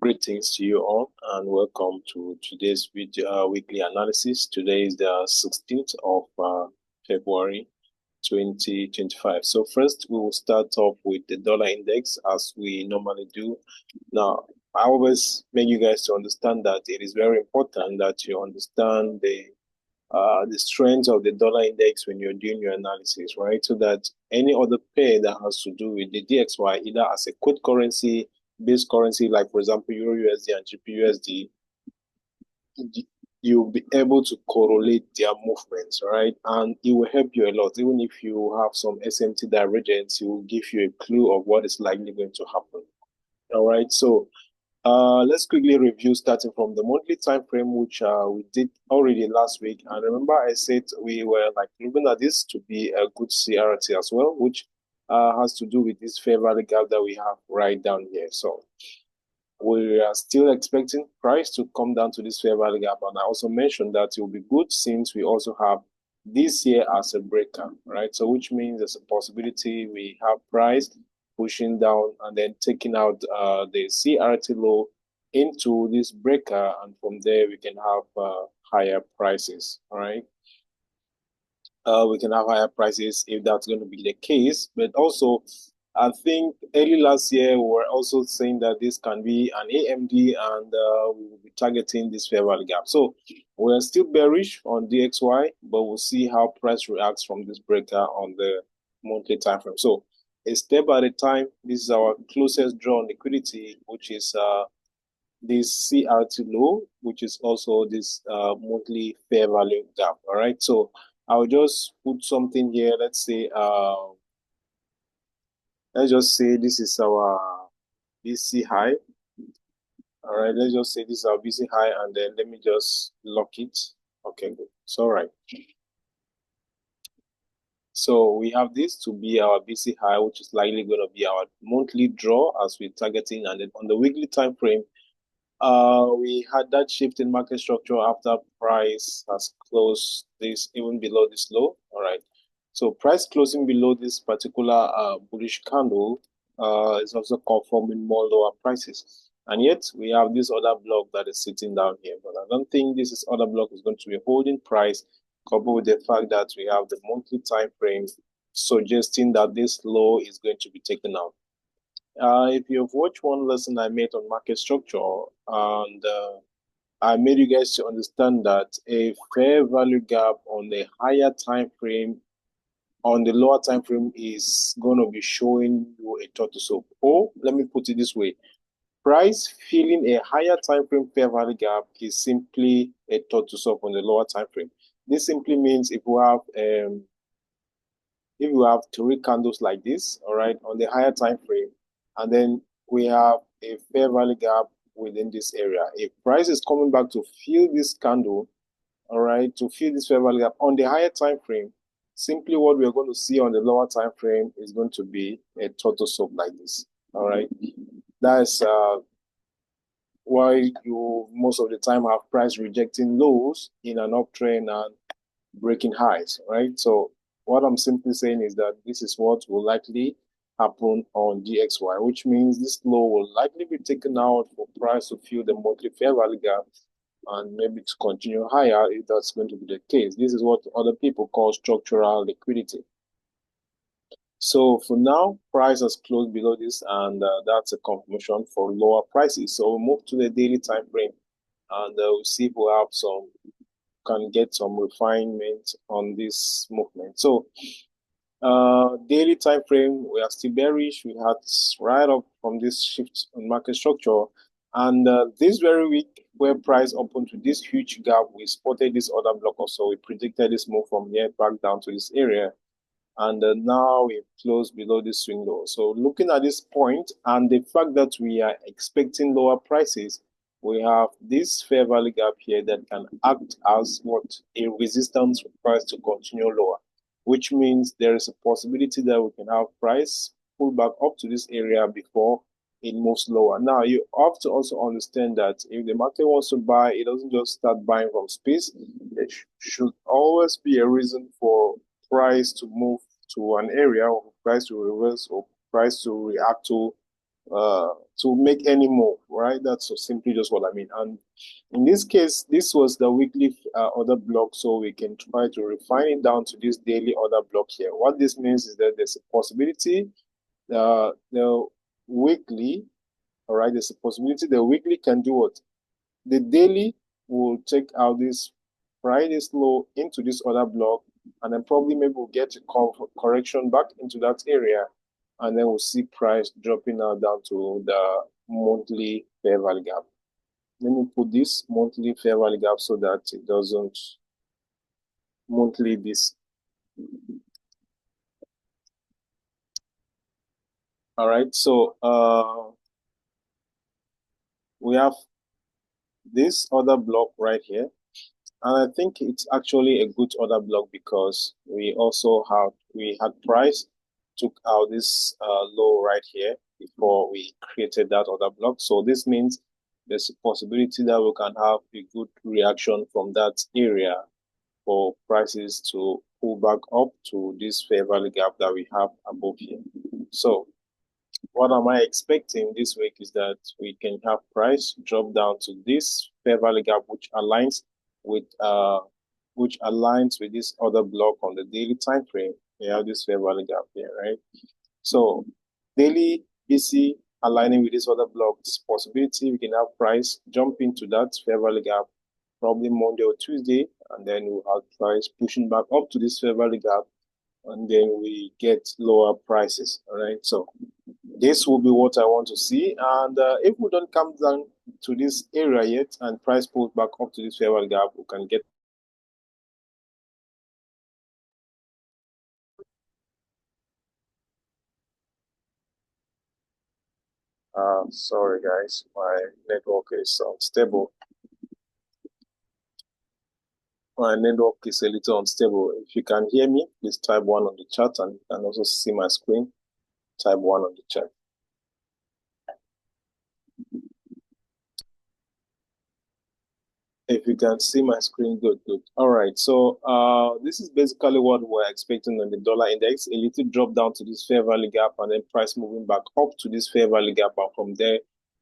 Greetings to you all and welcome to today's video, weekly analysis. Today is the 16th of February 2025. So first we will start off with the dollar index as we normally do. Now, I always make you guys to understand that it is very important that you understand the strength of the dollar index when you're doing your analysis, right? So that any other pair that has to do with the DXY, either as a quote currency, base currency, like for example, Euro USD and GP USD, you'll be able to correlate their movements, right? And it will help you a lot. Even if you have some SMT divergence, it will give you a clue of what is likely going to happen. All right. So let's quickly review starting from the monthly time frame, which we did already last week. And remember, I said we were like looking at this to be a good CRT as well, which has to do with this fair value gap that we have right down here. So we are still expecting price to come down to this fair value gap. And I also mentioned that it will be good since we also have this year as a breaker, right? So which means there's a possibility we have price pushing down and then taking out the CRT low into this breaker, and from there we can have higher prices. All right, we can have higher prices if that's going to be the case. But also, I think early last year we were also saying that this can be an AMD, and we will be targeting this fair value gap. So we're still bearish on DXY, but we'll see how price reacts from this breaker on the monthly time frame. So a step at a time. This is our closest draw on liquidity, which is this CRT low, which is also this monthly fair value gap. All right. So I'll just put something here. Let's just say this is our BC high. All right. Let's just say this is our BC high, and then let me just lock it. Okay, good. It's all right. So we have this to be our BC high, which is likely going to be our monthly draw as we're targeting. And then on the weekly time frame, we had that shift in market structure after price has closed this even below this low. All right. So price closing below this particular bullish candle is also confirming more lower prices. And yet we have this other block that is sitting down here. But I don't think this other block is going to be holding price, coupled with the fact that we have the monthly time frame suggesting that this low is going to be taken out. If you've watched one lesson I made on market structure, and I made you guys to understand that a fair value gap on the higher time frame, on the lower time frame, is going to be showing you a tortoise. Or let me put it this way: price filling a higher time frame fair value gap is simply a tortoise on the lower time frame. This simply means if you have three candles like this, all right, on the higher time frame, and then we have a fair value gap within this area. If price is coming back to fill this candle, all right, to fill this fair value gap on the higher time frame, simply what we're going to see on the lower time frame is going to be a total soap like this. All right, that's why you most of the time have price rejecting lows in an uptrend and breaking highs, right? So what I'm simply saying is that this is what will likely happen on DXY, which means this low will likely be taken out for price to fill the monthly fair value gap and maybe to continue higher if that's going to be the case. This is what other people call structural liquidity. So for now, price has closed below this, and that's a confirmation for lower prices. So we'll move to the daily time frame, and we'll see if we have can get some refinement on this movement. So daily time frame, we are still bearish. We had right up from this shift on market structure, and this very week where price opened to this huge gap, we spotted this other block also. We predicted this move from here back down to this area, and now we closed below this swing low. So looking at this point and the fact that we are expecting lower prices, we have this fair value gap here that can act as what? A resistance for price to continue lower, which means there is a possibility that we can have price pull back up to this area before it moves lower. Now, you have to also understand that if the market wants to buy, it doesn't just start buying from space. There should always be a reason for price to move to an area, or price to reverse, or price to react to to make any move, right? That's so simply just what I mean. And in this case, this was the weekly order block, so we can try to refine it down to this daily order block here. What this means is that there's a possibility the weekly, all right, there's a possibility the weekly can do what? The daily will take out this Friday's low into this other block, and then probably maybe we'll get a correction back into that area, and then we'll see price dropping now down to the monthly fair value gap. Let me put this monthly fair value gap so that it doesn't monthly this. All right, so we have this other block right here. And I think it's actually a good order block because we had price took out this low right here before we created that order block. So this means there's a possibility that we can have a good reaction from that area for prices to pull back up to this fair value gap that we have above here. So what am I expecting this week is that we can have price drop down to this fair value gap, with which aligns with this other block on the daily time frame. We have this fair value gap here, right? So daily BC aligning with this other block, possibility we can have price jump into that fair value gap probably Monday or Tuesday, and then we'll have price pushing back up to this fair value gap, and then we get lower prices. All right, so this will be what I want to see. And if we don't come down to this area yet and price pulls back up to this fair value gap, we can get. Sorry guys, my network is unstable. My network is a little unstable. If you can hear me, please type 1 on the chat, and you can also see my screen. Type 1 on the chat. If you can see my screen, good, good. All right, so this is basically what we're expecting on the dollar index. A little drop down to this fair value gap, and then price moving back up to this fair value gap, and from there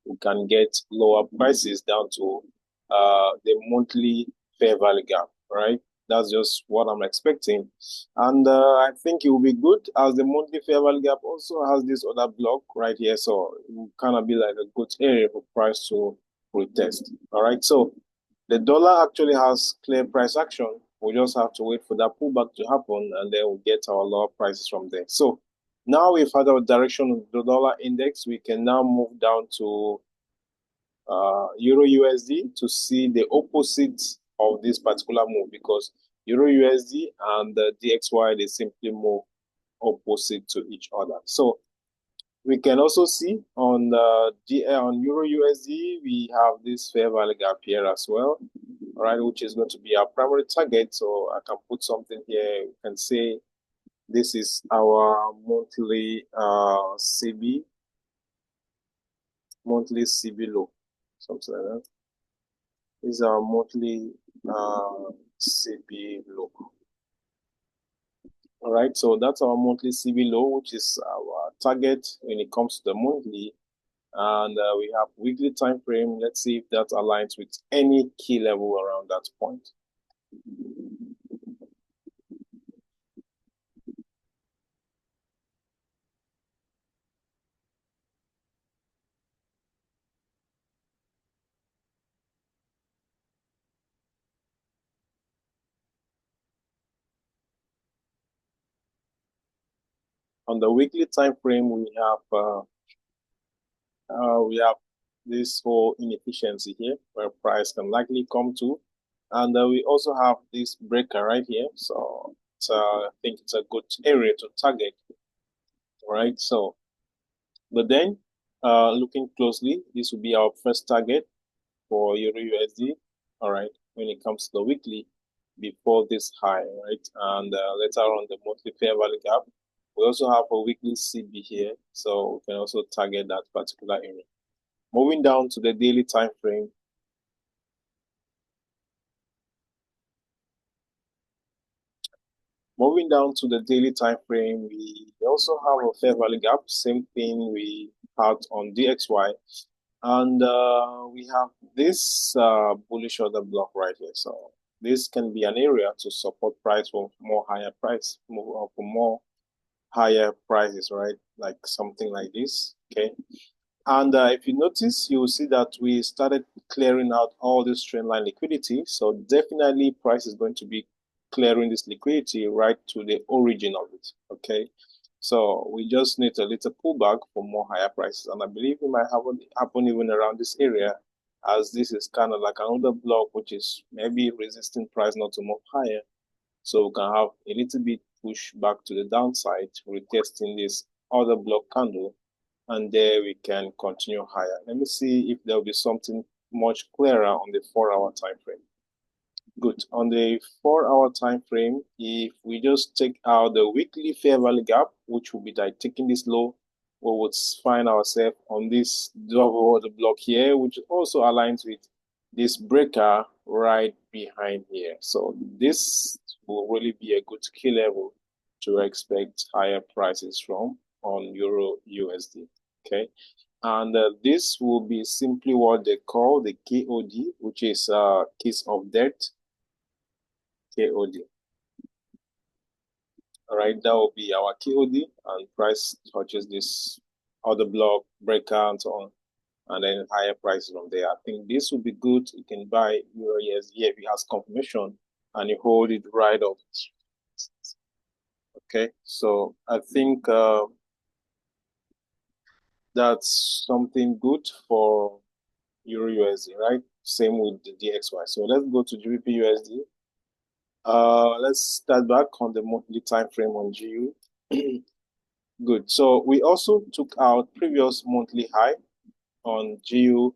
we can get lower prices down to the monthly fair value gap, right? That's just what I'm expecting. And I think it will be good as the monthly fair value gap also has this other block right here, so it will kind of be like a good area for price to retest. All right, so the dollar actually has clear price action. We just have to wait for that pullback to happen, and then we'll get our lower prices from there. So now we've had our direction of the dollar index. We can now move down to Euro USD to see the opposite of this particular move, because Euro USD and the DXY, they simply move opposite to each other. So we can also see on on Euro USD, we have this fair value gap here as well, all right, which is going to be our primary target. So I can put something here. We can say this is our monthly CB low, something like that. This is our monthly CB low. All right, so that's our monthly CB low, which is our target when it comes to the monthly. And we have weekly time frame. Let's see if that aligns with any key level around that point. On the weekly time frame, we have this whole inefficiency here where price can likely come to, and we also have this breaker right here. So I think it's a good area to target, right? So, but then looking closely, this will be our first target for Euro USD. All right, when it comes to the weekly, before this high, right? And later on the monthly fair value gap. We also have a weekly CB here, so we can also target that particular area. Moving down to the daily time frame. Moving down to the daily time frame, we also have a fair value gap. Same thing we part on DXY. And we have this bullish order block right here. So this can be an area to support price for more higher price, for more higher prices, right? Like something like this, okay? And if you notice, you will see that we started clearing out all this trend line liquidity. So definitely price is going to be clearing this liquidity right to the origin of it, okay? So we just need a little pullback for more higher prices. And I believe it might happen even around this area, as this is kind of like another block, which is maybe resisting price not to move higher. So we can have a little bit push back to the downside, retesting this other block candle, and there we can continue higher. Let me see if there will be something much clearer on the 4-hour time frame. Good. On the 4-hour time frame, if we just take out the weekly fair value gap, which will be like taking this low, we would find ourselves on this double order block here, which also aligns with this breaker right behind here. So this will really be a good key level to expect higher prices from on Euro USD. Okay. And this will be simply what they call the KOD, which is kiss of death. KOD. All right, that will be our KOD, and price touches this other block, breaker, and so on, and then higher prices from there. I think this will be good. You can buy Euro USD if it has confirmation and you hold it right up. Okay, so I think that's something good for Euro USD, right? Same with the DXY. So let's go to GBP USD. Let's start back on the monthly time frame on GU. Good. So we also took out previous monthly high on GU.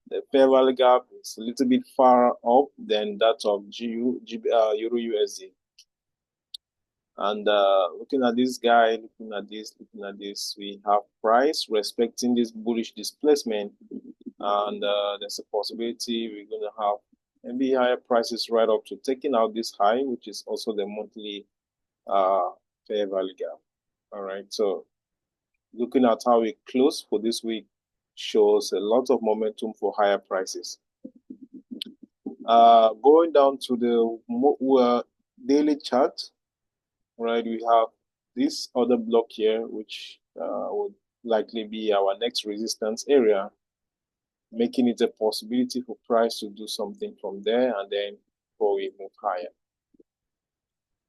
The fair value gap is a little bit far up than that of Euro USD. And looking at this guy, looking at this, we have price respecting this bullish displacement, and there's a possibility we're going to have maybe higher prices right up to taking out this high, which is also the monthly fair value gap. All right, so looking at how we close for this week shows a lot of momentum for higher prices. Going down to the daily chart, right, we have this other block here, which would likely be our next resistance area, making it a possibility for price to do something from there and then before we move higher.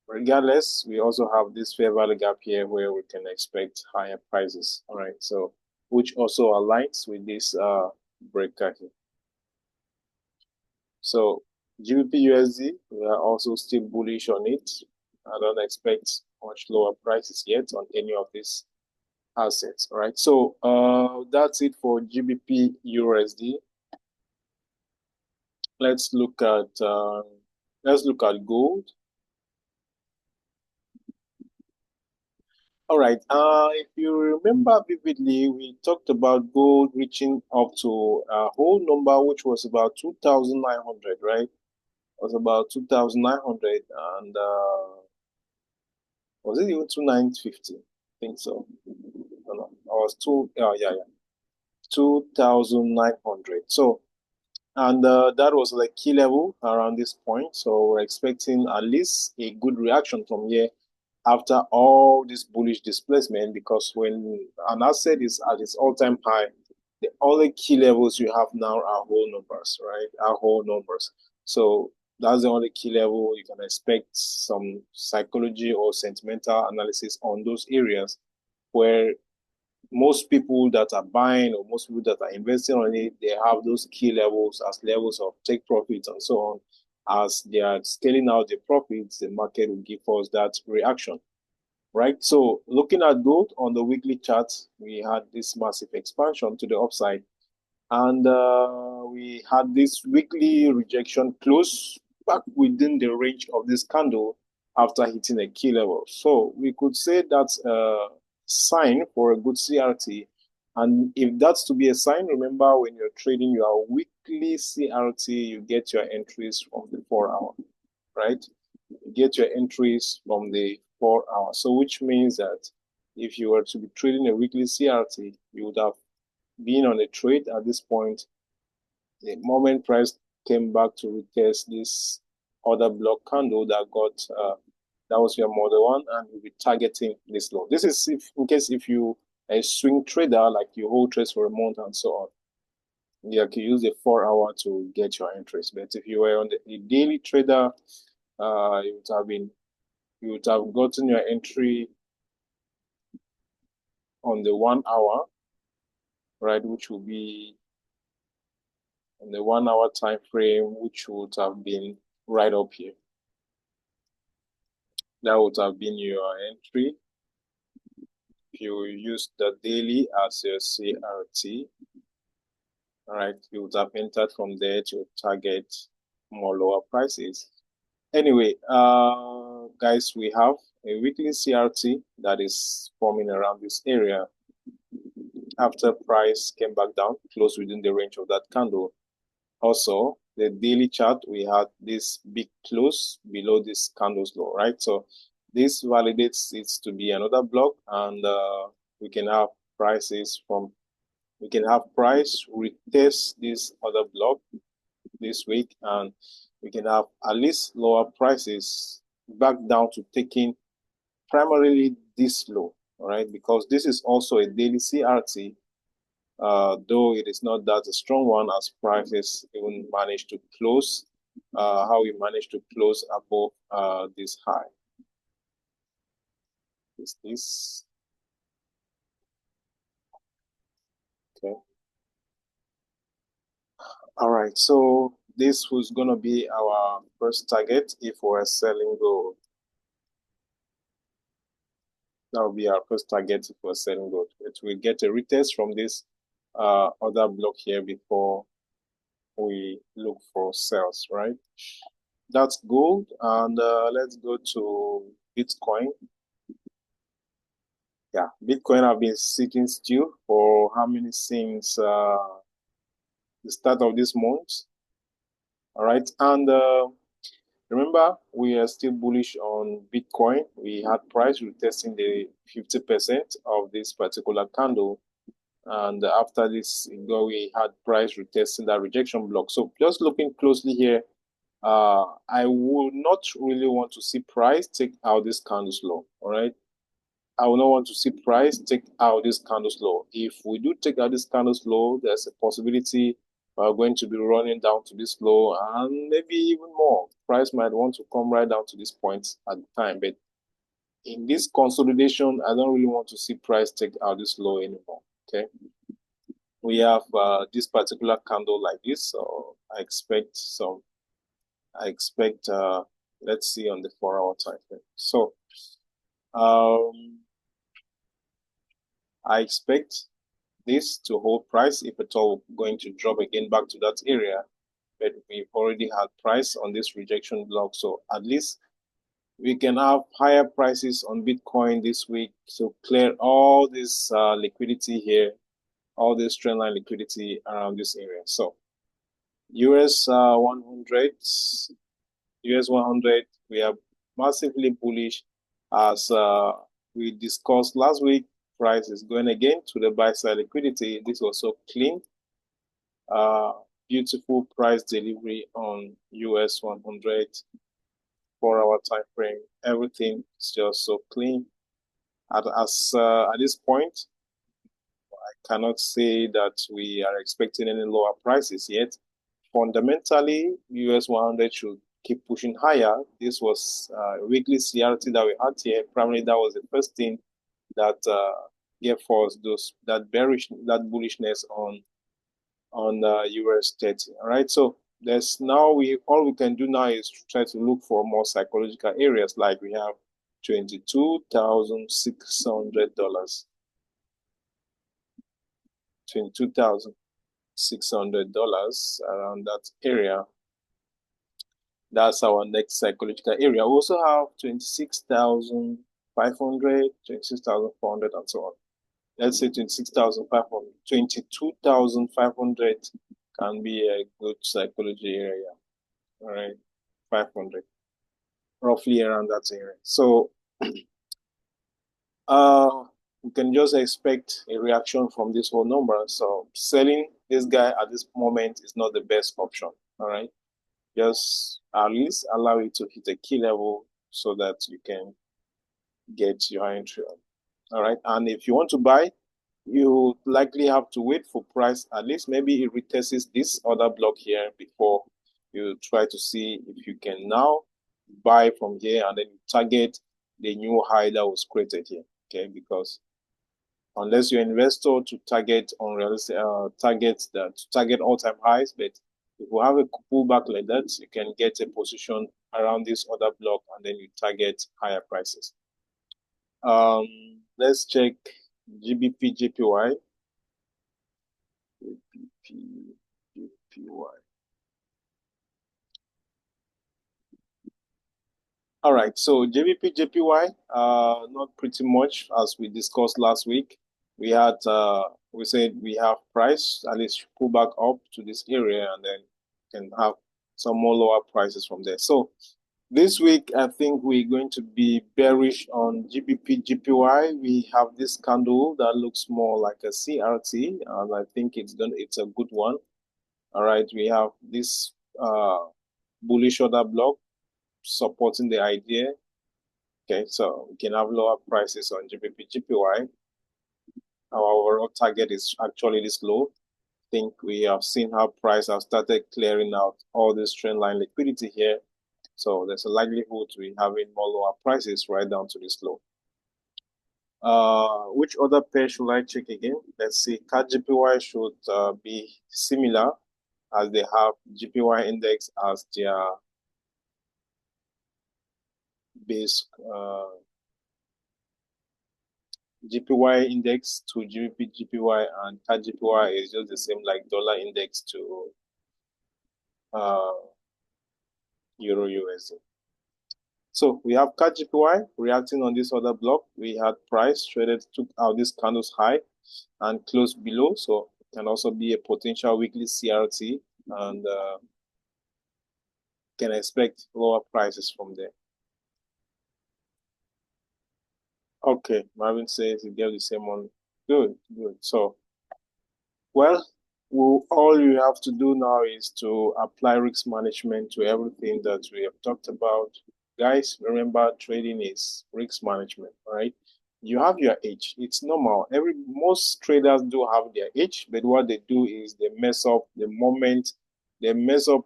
Regardless, we also have this fair value gap here where we can expect higher prices. All right, so which also aligns with this breaker here. So GBP USD, we are also still bullish on it. I don't expect much lower prices yet on any of these assets. All right, so that's it for GBP USD. Let's look at gold. All right. If you remember vividly, we talked about gold reaching up to a whole number, which was about 2,900, right? It was about 2,900, and was it even 2,950? I think so. No, I was yeah, 2,900. So, and that was the key level around this point. So we're expecting at least a good reaction from here after all this bullish displacement, because when an asset is at its all-time high, the only key levels you have now are whole numbers, right? Are whole numbers. So that's the only key level. You can expect some psychology or sentimental analysis on those areas where most people that are buying or most people that are investing on it, they have those key levels as levels of take profits and so on. As they are scaling out the profits, the market will give us that reaction, right? So looking at gold on the weekly chart, we had this massive expansion to the upside, and we had this weekly rejection close back within the range of this candle after hitting a key level. So we could say that's a sign for a good CRT. And if that's to be a sign, remember when you're trading your weekly CRT, you get your entries from the 4-hour, right? You get your entries from the 4-hour. So which means that if you were to be trading a weekly CRT, you would have being on a trade at this point, the moment price came back to retest this other block candle that got that was your model one, and you'll be targeting this low. This is if in case if you a swing trader, like you hold trades for a month and so on. You can use the 4 hour to get your interest. But if you were on the daily trader, you would have gotten your entry on the 1 hour, right, which will be on the 1 hour time frame, which would have been right up here. That would have been your entry. If you use the daily as your CRT, all right, you would have entered from there to target more lower prices. Anyway, guys, we have a weekly CRT that is forming around this area after price came back down, close within the range of that candle. Also, the daily chart, we had this big close below this candle's low, right? So this validates it to be another block, and we can have prices from, we can have price retest this other block this week, and we can have at least lower prices back down to taking primarily this low, all right? Because this is also a daily CRT, though it is not that a strong one as prices even managed to close, how we managed to close above this high. Is this okay? All right, so this was gonna be our first target if we're selling gold. That will be our first target if we're selling gold. It will get a retest from this other block here before we look for sales, right? That's gold, and let's go to Bitcoin. Yeah, Bitcoin have been sitting still for how many since the start of this month? All right, and remember, we are still bullish on Bitcoin. We had price retesting the 50% of this particular candle. And after this, we had price retesting that rejection block. So just looking closely here, I would not really want to see price take out this candle's low. All right. I will not want to see price take out this candle's low. If we do take out this candle's low, there's a possibility we're going to be running down to this low, and maybe even more. Price might want to come right down to this point at the time. But in this consolidation, I don't really want to see price take out this low anymore. Okay. We have this particular candle like this, so I expect let's see on the 4 hour time frame. So I expect this to hold price, if at all going to drop again back to that area. But we've already had price on this rejection block, so at least we can have higher prices on Bitcoin this week to clear all this liquidity here, all this trendline liquidity around this area. So US 100, US 100, we are massively bullish as we discussed last week. Price is going again to the buy side liquidity. This was so clean. Beautiful price delivery on US 100, 4 hour time frame. Everything is just so clean. At this point, I cannot say that we are expecting any lower prices yet. Fundamentally, US 100 should keep pushing higher. This was a weekly CRT that we had here. Primarily, that was the first thing that gave us that bullishness on US 30. All right, so there's now all we can do now is try to look for more psychological areas, like we have $22,600. $22,600 around that area. That's our next psychological area. We also have 26,500, 26,400, and so on. Let's say 26,500. 22,500 can be a good psychology area. All right, 500, roughly around that area. So, we can just expect a reaction from this whole number. So selling this guy at this moment is not the best option. All right. Just at least allow it to hit a key level so that you can get your entry on. All right. And if you want to buy, you likely have to wait for price. At least maybe it retests this other block here before you try to see if you can now buy from here and then target the new high that was created here. Okay. Because unless you're an investor to target unrealistic target all-time highs, but if you have a pullback like that, you can get a position around this other block and then you target higher prices. Let's check GBP JPY. GBP JPY. All right, so JBP JPY, not pretty much as we discussed last week. We had we said we have price at least pull back up to this area and then can have some more lower prices from there. So this week I think we're going to be bearish on GBP JPY. We have this candle that looks more like a CRT, and I think it's a good one. All right, we have this bullish order block supporting the idea. Okay, so we can have lower prices on GBP JPY. Our overall target is actually this low. I think we have seen how price has started clearing out all this trend line liquidity here. So there's a likelihood to be having more lower prices right down to this low. Which other pair should I check again? Let's see. CAD JPY should be similar as they have JPY index as their base JPY index to GBP JPY, and CAD JPY is just the same like dollar index to Euro USD. So we have CAD JPY reacting on this other block. We had price traded, took out this candle's high and closed below. So it can also be a potential weekly CRT, and can expect lower prices from there. Okay, Marvin says you get the same one. Good, good. So, well, all you have to do now is to apply risk management to everything that we have talked about. Guys, remember trading is risk management, right? You have your edge. It's normal. Most traders do have their edge, but what they do is they mess up the moment. They mess up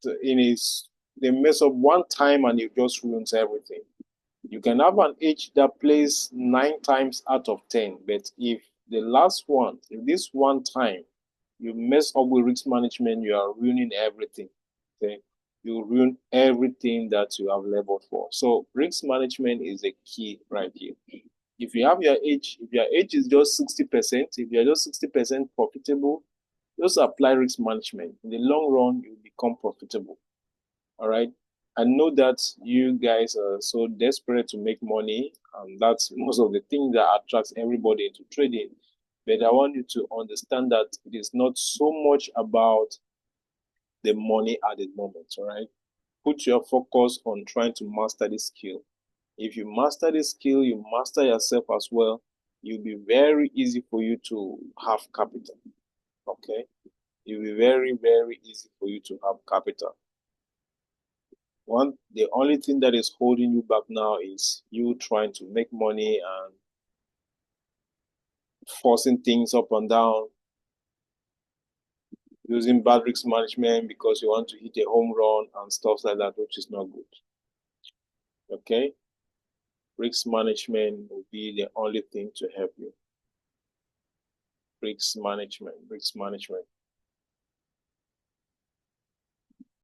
they mess up one time and it just ruins everything. You can have an edge that plays 9 times out of 10, but if this one time you mess up with risk management, you are ruining everything. Okay, you ruin everything that you have leveled for. So risk management is the key right here. If you have your edge, if your edge is just 60%, if you're just 60% profitable, just apply risk management. In the long run, you become profitable. All right. I know that you guys are so desperate to make money, and that's most of the thing that attracts everybody into trading. But I want you to understand that it is not so much about the money at the moment, all right? Put your focus on trying to master this skill. If you master this skill, you master yourself as well, it'll be very easy for you to have capital, okay? It'll be very, very easy for you to have capital. The only thing that is holding you back now is you trying to make money and forcing things up and down, using bad risk management because you want to hit a home run and stuff like that, which is not good. Okay? Risk management will be the only thing to help you. Risk management, risk management.